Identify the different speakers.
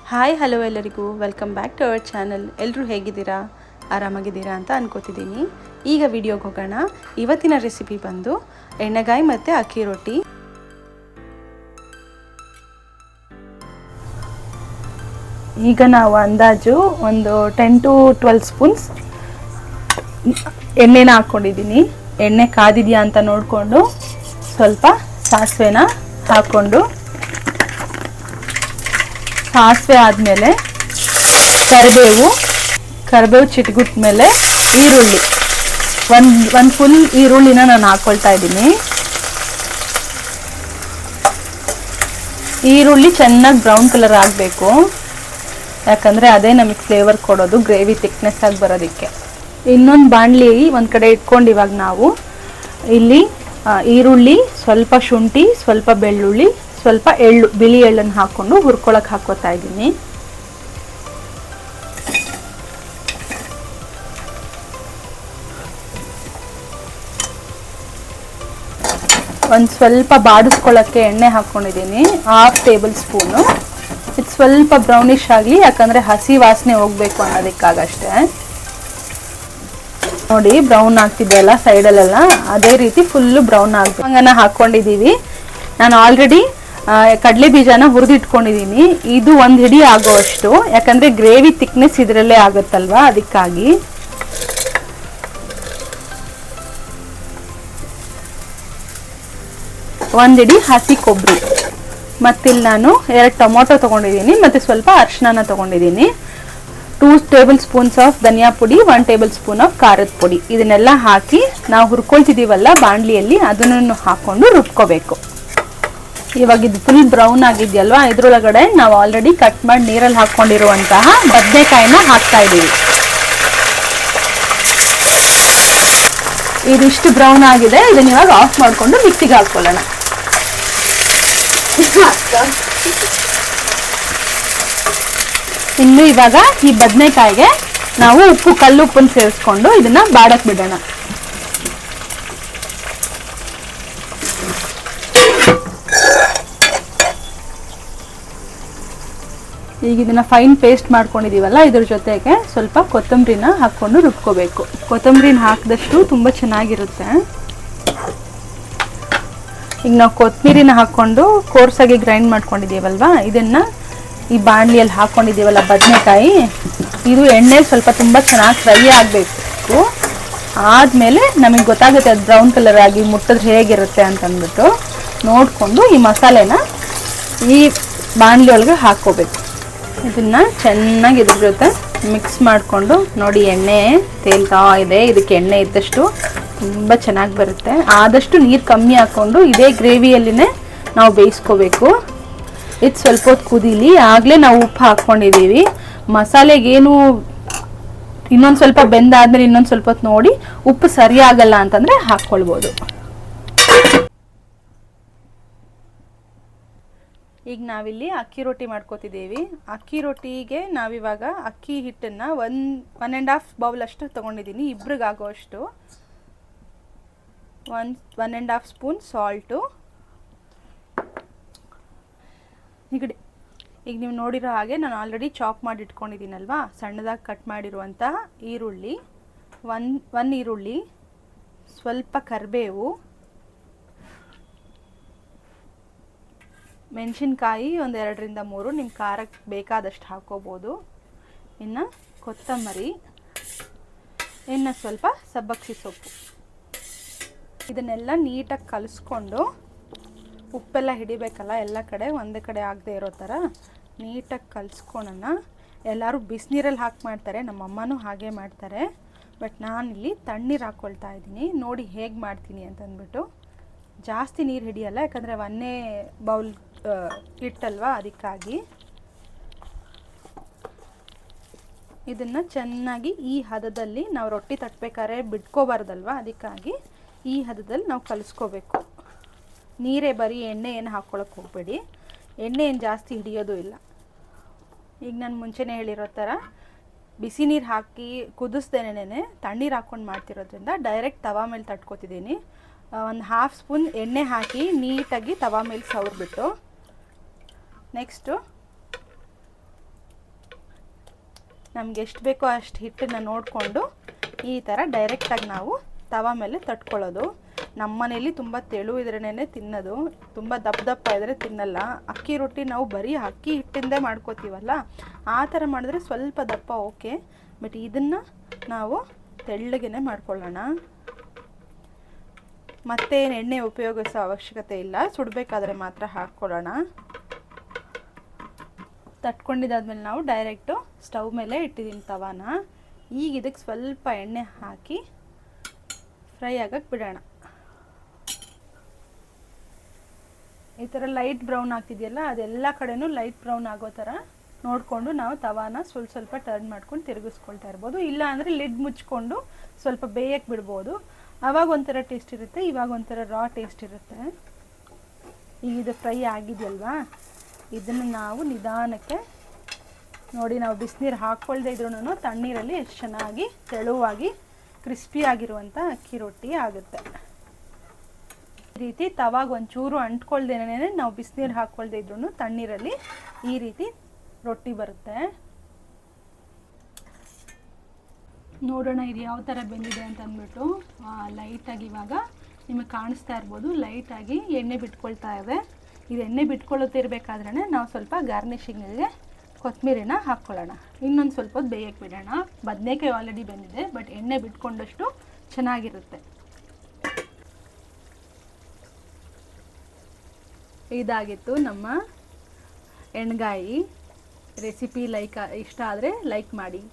Speaker 1: Hi hello ಎಲ್ಲರಿಗೂ welcome back to our channel. ಎಲ್ಲರೂ ಹೇಗಿದ್ದೀರಾ, ಆರಾಮಾಗಿದ್ದೀರಾ ಅಂತ ಅನ್ಕೋತಿದ್ದೀನಿ. ಈಗ ವಿಡಿಯೋಗೆ ಹೋಗೋಣ. ಇವತ್ತಿನ ರೆಸಿಪಿ ಬಂದು ಎಣ್ಣೆಗಾಯಿ ಮತ್ತು ಅಕ್ಕಿ ರೊಟ್ಟಿ. ಈಗ ನಾವು ಅಂದಾಜು ಒಂದು 10 to 12 ಸ್ಪೂನ್ಸ್ ಎಣ್ಣೆನ ಹಾಕ್ಕೊಂಡಿದ್ದೀನಿ. ಎಣ್ಣೆ ಕಾದಿದೆಯಾ ಅಂತ ನೋಡಿಕೊಂಡು ಸ್ವಲ್ಪ ಸಾಸಿವೆನ ಹಾಕ್ಕೊಂಡು, ಸಾಸಿವೆ ಆದಮೇಲೆ ಕರಿಬೇವು ಚಿಟಗುಟ್ಟ ಮೇಲೆ ಈರುಳ್ಳಿ, ಒಂದು ಫುಲ್ ಈರುಳ್ಳಿನ ನಾನು ಹಾಕ್ಕೊಳ್ತಾ ಇದ್ದೀನಿ. ಈರುಳ್ಳಿ ಚೆನ್ನಾಗಿ ಬ್ರೌನ್ ಕಲರ್ ಆಗಬೇಕು, ಯಾಕಂದರೆ ಅದೇ ನಮಗೆ ಫ್ಲೇವರ್ ಕೊಡೋದು, ಗ್ರೇವಿ ಥಿಕ್ನೆಸ್ ಆಗಿ ಬರೋದಕ್ಕೆ. ಇನ್ನೊಂದು ಬಾಣಲಿ ಒಂದು ಕಡೆ ಇಟ್ಕೊಂಡು ಇವಾಗ ನಾವು ಇಲ್ಲಿ ಈರುಳ್ಳಿ, ಸ್ವಲ್ಪ ಶುಂಠಿ, ಸ್ವಲ್ಪ ಬೆಳ್ಳುಳ್ಳಿ, ಸ್ವಲ್ಪ ಎಳ್ಳು, ಬಿಳಿ ಎಳ್ಳನ್ನು ಹಾಕ್ಕೊಂಡು ಹುರ್ಕೊಳಕ್ಕೆ ಹಾಕೋತಾ ಇದ್ದೀನಿ. ಒಂದು ಸ್ವಲ್ಪ ಬಾಡಿಸ್ಕೊಳ್ಳೋಕ್ಕೆ ಎಣ್ಣೆ ಹಾಕ್ಕೊಂಡಿದ್ದೀನಿ, 1/2 ಟೇಬಲ್ ಸ್ಪೂನು. ಇದು ಸ್ವಲ್ಪ ಬ್ರೌನಿಷ್ ಆಗಲಿ, ಯಾಕಂದರೆ ಹಸಿ ವಾಸನೆ ಹೋಗಬೇಕು ಅನ್ನೋದಕ್ಕಾಗಷ್ಟೇ. ನೋಡಿ ಬ್ರೌನ್ ಆಗ್ತಿದೆಯಲ್ಲ ಸೈಡಲ್ಲೆಲ್ಲ, ಅದೇ ರೀತಿ ಫುಲ್ಲು ಬ್ರೌನ್ ಆಗಬೇಕು. ಹಂಗನ ಹಾಕ್ಕೊಂಡಿದ್ದೀವಿ. ನಾನು ಆಲ್ರೆಡಿ ಕಡಲೆ ಬೀಜನ ಹುರಿದಿಟ್ಕೊಂಡಿದ್ದೀನಿ. ಇದು ಒಂದು ಹಿಡಿ ಆಗೋವಷ್ಟು, ಯಾಕಂದರೆ ಗ್ರೇವಿ ಥಿಕ್ನೆಸ್ ಇದರಲ್ಲೇ ಆಗುತ್ತಲ್ವಾ, ಅದಕ್ಕಾಗಿ. ಒಂದು ಹಿಡಿ ಹಸಿ ಕೊಬ್ಬರಿ, ಮತ್ತಿಲ್ಲಿ ನಾನು 2 ಟೊಮೊಟೊ ತೊಗೊಂಡಿದ್ದೀನಿ, ಮತ್ತು ಸ್ವಲ್ಪ ಅರಿಶಿನ ತೊಗೊಂಡಿದ್ದೀನಿ. 2 ಟೇಬಲ್ ಸ್ಪೂನ್ಸ್ ಆಫ್ ಧನಿಯಾ ಪುಡಿ, 1 ಟೇಬಲ್ ಸ್ಪೂನ್ ಆಫ್ ಖಾರದ ಪುಡಿ. ಇದನ್ನೆಲ್ಲ ಹಾಕಿ ನಾವು ಹುರ್ಕೊಳ್ತಿದ್ದೀವಲ್ಲ ಬಾಣಲಿಯಲ್ಲಿ, ಅದನ್ನು ಹಾಕ್ಕೊಂಡು ರುಬ್ಕೋಬೇಕು. ಇವಾಗ ಇದು ಫುಲ್ ಬ್ರೌನ್ ಆಗಿದೆಯಲ್ವಾ, ಇದ್ರೊಳಗಡೆ ನಾವು ಆಲ್ರೆಡಿ ಕಟ್ ಮಾಡಿ ನೀರಲ್ಲಿ ಹಾಕ್ಕೊಂಡಿರುವಂತಹ ಬದನೆಕಾಯಿನ ಹಾಕ್ತಾ ಇದ್ದೀವಿ. ಇದಿಷ್ಟು ಬ್ರೌನ್ ಆಗಿದೆ, ಇದನ್ನ ಇವಾಗ ಆಫ್ ಮಾಡಿಕೊಂಡು ಮಿಕ್ಸಿಗೆ ಹಾಕ್ಕೊಳ್ಳೋಣ. ಇನ್ನು ಇವಾಗ ಈ ಬದನೆಕಾಯಿಗೆ ನಾವು ಕಲ್ಲುಪ್ಪನ್ನು ಸೇರಿಸ್ಕೊಂಡು ಇದನ್ನ ಬಾಡಕ್ಕೆ ಬಿಡೋಣ. ಈಗ ಇದನ್ನ ಫೈನ್ ಪೇಸ್ಟ್ ಮಾಡ್ಕೊಂಡಿದೀವಲ್ಲ, ಇದ್ರ ಜೊತೆಗೆ ಸ್ವಲ್ಪ ಕೊತ್ತಂಬರಿನ ಹಾಕ್ಕೊಂಡು ರುಬ್ಕೋಬೇಕು. ಕೊತ್ತಂಬರಿನ ಹಾಕಿದಷ್ಟು ತುಂಬ ಚೆನ್ನಾಗಿರುತ್ತೆ. ಈಗ ನಾವು ಕೊತ್ತಂಬರಿನ ಹಾಕ್ಕೊಂಡು ಕೋರ್ಸಾಗಿ ಗ್ರೈಂಡ್ ಮಾಡ್ಕೊಂಡಿದ್ದೀವಲ್ವಾ, ಇದನ್ನು ಈ ಬಾಣಲಿಯಲ್ಲಿ ಹಾಕ್ಕೊಂಡಿದ್ದೀವಲ್ಲ ಬದನೆಕಾಯಿ, ಇದು ಎಣ್ಣೆ ಸ್ವಲ್ಪ ತುಂಬ ಚೆನ್ನಾಗಿ ಫ್ರೈ ಆಗಬೇಕು. ಆದಮೇಲೆ ನಮಗೆ ಗೊತ್ತಾಗುತ್ತೆ ಅದು ಬ್ರೌನ್ ಕಲರ್ ಆಗಿ ಮುಟ್ಟಿದ್ರೆ ಹೇಗಿರುತ್ತೆ ಅಂತಂದ್ಬಿಟ್ಟು ನೋಡಿಕೊಂಡು ಈ ಮಸಾಲೆನ ಈ ಬಾಣಲಿ ಒಳಗೆ ಹಾಕ್ಕೋಬೇಕು. ಇದನ್ನು ಚೆನ್ನಾಗಿ ಇದ್ರ ಜೊತೆ ಮಿಕ್ಸ್ ಮಾಡಿಕೊಂಡು, ನೋಡಿ ಎಣ್ಣೆ ತೇಲ್ತಾ ಇದೆ, ಇದಕ್ಕೆ ಎಣ್ಣೆ ಇದ್ದಷ್ಟು ತುಂಬ ಚೆನ್ನಾಗಿ ಬರುತ್ತೆ. ಆದಷ್ಟು ನೀರು ಕಮ್ಮಿ ಹಾಕ್ಕೊಂಡು ಇದೇ ಗ್ರೇವಿಯಲ್ಲಿನೇ ನಾವು ಬೇಯಿಸ್ಕೋಬೇಕು. ಇದು ಸ್ವಲ್ಪ ಹೊತ್ತು ಕುದೀಲಿ. ಆಗಲೇ ನಾವು ಉಪ್ಪು ಹಾಕ್ಕೊಂಡಿದ್ದೀವಿ. ಮಸಾಲೆಗೇನು ಇನ್ನೊಂದು ಸ್ವಲ್ಪ ಬೆಂದಾದ್ಮೇಲೆ ಇನ್ನೊಂದು ಸ್ವಲ್ಪ ಹೊತ್ತು ನೋಡಿ ಉಪ್ಪು ಸರಿ ಆಗಲ್ಲ ಅಂತಂದರೆ ಹಾಕ್ಕೊಳ್ಬೋದು. ಈಗ ನಾವಿಲ್ಲಿ ಅಕ್ಕಿ ರೊಟ್ಟಿ ಮಾಡ್ಕೋತಿದ್ದೀವಿ. ಅಕ್ಕಿ ರೊಟ್ಟಿಗೆ ನಾವಿವಾಗ ಅಕ್ಕಿ ಹಿಟ್ಟನ್ನು 1.5 ಬೌಲ್ ಅಷ್ಟು ತೊಗೊಂಡಿದ್ದೀನಿ, ಇಬ್ರಿಗಾಗೋ ಅಷ್ಟು. 1.5 ಸ್ಪೂನ್ ಸಾಲ್ಟು. ಈಗ ನೀವು ನೋಡಿರೋ ಹಾಗೆ ನಾನು ಆಲ್ರೆಡಿ ಚಾಪ್ ಮಾಡಿ ಇಟ್ಕೊಂಡಿದ್ದೀನಲ್ವಾ, ಸಣ್ಣದಾಗಿ ಕಟ್ ಮಾಡಿರುವಂತಹ ಈರುಳ್ಳಿ, ಒಂದು ಈರುಳ್ಳಿ, ಸ್ವಲ್ಪ ಕರಿಬೇವು, ಮೆಣಸಿನ್ಕಾಯಿ ಒಂದು 2ರಿಂದ 3, ನಿಮ್ಮ ಖಾರಕ್ಕೆ ಬೇಕಾದಷ್ಟು ಹಾಕ್ಕೋಬೋದು. ಇನ್ನು ಕೊತ್ತಂಬರಿ, ಇನ್ನು ಸ್ವಲ್ಪ ಸಬ್ಬಕ್ಕಿ ಸೊಪ್ಪು. ಇದನ್ನೆಲ್ಲ ನೀಟಾಗಿ ಕಲಿಸ್ಕೊಂಡು, ಉಪ್ಪೆಲ್ಲ ಹಿಡಿಬೇಕಲ್ಲ ಎಲ್ಲ ಕಡೆ, ಒಂದೇ ಕಡೆ ಆಗದೆ ಇರೋ ಥರ ನೀಟಾಗಿ ಕಲಿಸ್ಕೊಳ್ಳೋಣ. ಎಲ್ಲರೂ ಬಿಸಿನೀರಲ್ಲಿ ಹಾಕಿ ಮಾಡ್ತಾರೆ, ನಮ್ಮಮ್ಮನೂ ಹಾಗೆ ಮಾಡ್ತಾರೆ. ಬಟ್ ನಾನಿಲ್ಲಿ ತಣ್ಣೀರು ಹಾಕ್ಕೊಳ್ತಾ ಇದ್ದೀನಿ. ನೋಡಿ ಹೇಗೆ ಮಾಡ್ತೀನಿ ಅಂತಂದ್ಬಿಟ್ಟು. ಜಾಸ್ತಿ ನೀರು ಹಿಡಿಯಲ್ಲ, ಯಾಕಂದರೆ 1 ಬೌಲ್ ಹಿಟ್ಟಲ್ವಾ, ಅದಕ್ಕಾಗಿ. ಇದನ್ನು ಚೆನ್ನಾಗಿ ಈ ಹದದಲ್ಲಿ ನಾವು ರೊಟ್ಟಿ ತಟ್ಟಬೇಕಾದ್ರೆ ಬಿಟ್ಕೋಬಾರ್ದಲ್ವ, ಅದಕ್ಕಾಗಿ ಈ ಹದದಲ್ಲಿ ನಾವು ಕಲಿಸ್ಕೋಬೇಕು. ನೀರೇ ಬರೀ ಎಣ್ಣೆ ಏನು ಹಾಕ್ಕೊಳಕ್ಕೆ ಹೋಗಬೇಡಿ, ಎಣ್ಣೆ ಏನು ಜಾಸ್ತಿ ಹಿಡಿಯೋದು ಇಲ್ಲ. ಈಗ ನಾನು ಮುಂಚೆನೇ ಹೇಳಿರೋ ಥರ ಬಿಸಿ ನೀರು ಹಾಕಿ ಕುದಿಸ್ದೇನೆ ತಣ್ಣೀರು ಹಾಕ್ಕೊಂಡು ಮಾಡ್ತಿರೋದ್ರಿಂದ ಡೈರೆಕ್ಟ್ ತವಾ ಮೇಲೆ ತಟ್ಕೊತಿದ್ದೀನಿ. ಒಂದು 1/2 ಸ್ಪೂನ್ ಎಣ್ಣೆ ಹಾಕಿ ನೀಟಾಗಿ ತವಾ ಮೇಲೆ ಸವರ್ಬಿಟ್ಟು, ನೆಕ್ಸ್ಟು ನಮ್ಗೆ ಎಷ್ಟು ಬೇಕೋ ಅಷ್ಟು ಹಿಟ್ಟನ್ನು ನೋಡಿಕೊಂಡು ಈ ಥರ ಡೈರೆಕ್ಟಾಗಿ ನಾವು ತವ ಮೇಲೆ ತಟ್ಕೊಳ್ಳೋದು. ನಮ್ಮ ಮನೇಲಿ ತುಂಬ ತೆಳು ಇದ್ರೇ ತಿನ್ನೋದು, ತುಂಬ ದಪ್ಪ ಇದ್ದರೆ ತಿನ್ನಲ್ಲ. ಅಕ್ಕಿ ರೊಟ್ಟಿ ನಾವು ಬರೀ ಅಕ್ಕಿ ಹಿಟ್ಟಿಂದೇ ಮಾಡ್ಕೋತೀವಲ್ಲ, ಆ ಥರ ಮಾಡಿದ್ರೆ ಸ್ವಲ್ಪ ದಪ್ಪ ಓಕೆ, ಬಟ್ ಇದನ್ನು ನಾವು ತೆಳ್ಳಗೆ ಮಾಡ್ಕೊಳ್ಳೋಣ. ಮತ್ತೇನು ಎಣ್ಣೆ ಉಪಯೋಗಿಸೋ ಅವಶ್ಯಕತೆ ಇಲ್ಲ, ಸುಡಬೇಕಾದ್ರೆ ಮಾತ್ರ ಹಾಕ್ಕೊಳ್ಳೋಣ. ತಟ್ಕೊಂಡಿದ್ದಾದ್ಮೇಲೆ ನಾವು ಡೈರೆಕ್ಟು ಸ್ಟವ್ ಮೇಲೆ ಇಟ್ಟಿದ್ದೀನಿ ತವಾನ. ಈಗ ಇದಕ್ಕೆ ಸ್ವಲ್ಪ ಎಣ್ಣೆ ಹಾಕಿ ಫ್ರೈ ಆಗಕ್ಕೆ ಬಿಡೋಣ. ಈ ಥರ ಲೈಟ್ ಬ್ರೌನ್ ಆಗ್ತಿದೆಯಲ್ಲ, ಅದೆಲ್ಲ ಕಡೆನೂ ಲೈಟ್ ಬ್ರೌನ್ ಆಗೋ ಥರ ನೋಡಿಕೊಂಡು ನಾವು ತವಾನ ಸ್ವಲ್ಪ ಟರ್ನ್ ಮಾಡ್ಕೊಂಡು ತಿರುಗಿಸ್ಕೊಳ್ತಾ ಇರ್ಬೋದು. ಇಲ್ಲ ಅಂದರೆ ಲಿಡ್ ಮುಚ್ಕೊಂಡು ಸ್ವಲ್ಪ ಬೇಯಕ್ಕೆ ಬಿಡ್ಬೋದು. ಆವಾಗ ಒಂಥರ ಟೇಸ್ಟ್ ಇರುತ್ತೆ, ಇವಾಗ ಒಂಥರ ರಾ ಟೇಸ್ಟ್ ಇರುತ್ತೆ. ಈಗ ಇದು ಫ್ರೈ ಆಗಿದೆಯಲ್ವಾ, ಇದನ್ನು ನಾವು ನಿಧಾನಕ್ಕೆ ನೋಡಿ, ನಾವು ಬಿಸಿನೀರು ಹಾಕ್ಕೊಳ್ದೇ ಇದ್ರೂ ತಣ್ಣೀರಲ್ಲಿ ಎಷ್ಟು ಚೆನ್ನಾಗಿ ತೆಳುವಾಗಿ ಕ್ರಿಸ್ಪಿಯಾಗಿರುವಂಥ ಅಕ್ಕಿ ರೊಟ್ಟಿ ಆಗುತ್ತೆ. ಈ ರೀತಿ ತವಾಗ ಒಂಚೂರು ಅಂಟ್ಕೊಳ್ದೇನೆ ನಾವು ಬಿಸಿನೀರು ಹಾಕ್ಕೊಳ್ದೇ ಇದ್ರೂ ತಣ್ಣೀರಲ್ಲಿ ಈ ರೀತಿ ರೊಟ್ಟಿ ಬರುತ್ತೆ. ನೋಡೋಣ ಇದು ಯಾವ ಥರ ಬೆಂದಿದೆ ಅಂತ ಅಂದ್ಬಿಟ್ಟು. ಲೈಟಾಗಿ ಇವಾಗ ನಿಮಗೆ ಕಾಣಿಸ್ತಾ ಇರ್ಬೋದು, ಲೈಟಾಗಿ ಎಣ್ಣೆ ಬಿಟ್ಕೊಳ್ತಾ ಇದೆ. ಇದು ಎಣ್ಣೆ ಬಿಟ್ಕೊಳ್ಳುತ್ತಿರಬೇಕಾದ್ರೆ ನಾವು ಸ್ವಲ್ಪ ಗಾರ್ನಿಷಿಂಗಿಗೆ ಕೊತ್ತಂಬರಿನ ಹಾಕ್ಕೊಳ್ಳೋಣ. ಇನ್ನೊಂದು ಸ್ವಲ್ಪ ಹೊತ್ತು ಬೇಯಕ್ಕೆ ಬಿಡೋಣ. ಬದನೆಕಾಯಿ ಆಲ್ರೆಡಿ ಬೆಂದಿದೆ, ಬಟ್ ಎಣ್ಣೆ ಬಿಟ್ಕೊಂಡಷ್ಟು ಚೆನ್ನಾಗಿರುತ್ತೆ. ಇದಾಗಿತ್ತು ನಮ್ಮ ಎಣ್ಗಾಯಿ ರೆಸಿಪಿ. ಇಷ್ಟ ಆದರೆ ಲೈಕ್ ಮಾಡಿ.